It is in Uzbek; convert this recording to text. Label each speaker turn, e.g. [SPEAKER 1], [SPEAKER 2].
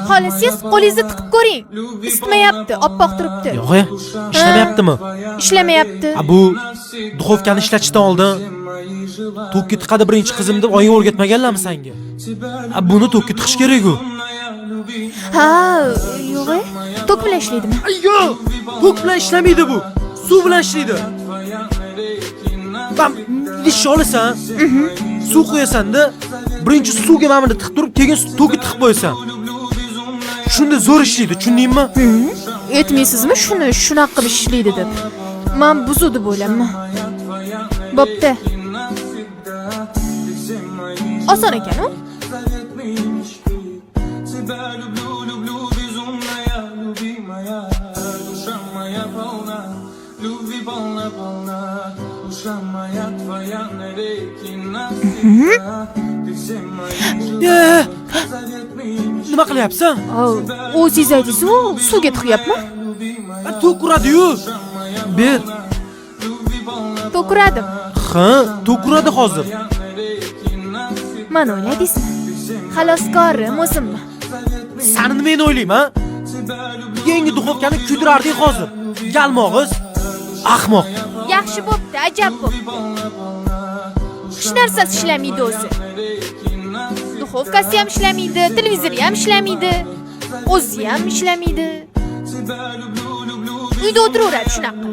[SPEAKER 1] Xola, siz qo'lingizni tiqib ko'ring. Isitmayapti, oppoq turibdi.
[SPEAKER 2] Yo'q, ishlamayaptimi?
[SPEAKER 1] Ishlamayapti.
[SPEAKER 2] Bu duxovkani ishlatishdan oldin to'kka tiqadi birinchi qizim deb oying o'rgatmaganlarmi senga? Buni to'kka tiqish kerak-ku.
[SPEAKER 1] Ha, yo'q. Tok bilan ishlaydimi?
[SPEAKER 2] Yo'q, tok bilan ishlamaydi bu. Suv bilan ishlaydi. Bam, idishni olasan, suv qo'yasan-da, birinchi suvga mana buni tiqib turib, keyin to'kka tiqib qo'yasan. Shunda zo'r ishlaydi, tushundingmi?
[SPEAKER 1] Aytmaysizmi shuni, shunaqa qilib ishlaydi deb. Men buzudi bo'laman. Bo'pti. Oson ekan-ku.
[SPEAKER 2] Nima qilyapsan?
[SPEAKER 1] O'zingiz aytdingiz-ku, suvga tiqyapman.
[SPEAKER 2] To'kuradi-yu. Ber.
[SPEAKER 1] To'kuradim.
[SPEAKER 2] Ha, to'kuradi hozir.
[SPEAKER 1] Mana o'ylaydingizmi? Xaloskorim o'zimman.
[SPEAKER 2] Seni nimani o'ylayman? Yangi duxovkani kuydirarding hozir. Galmog'iz, ahmoq.
[SPEAKER 1] Yaxshi bo'pti, ajab bo'pti. Hech narsasi ishlamaydi o'zi. Duxovkasi ham ishlamaydi, televizori ham ishlamaydi. O'zi ham ishlamaydi. Uyda o'tiraveradi shunaqa.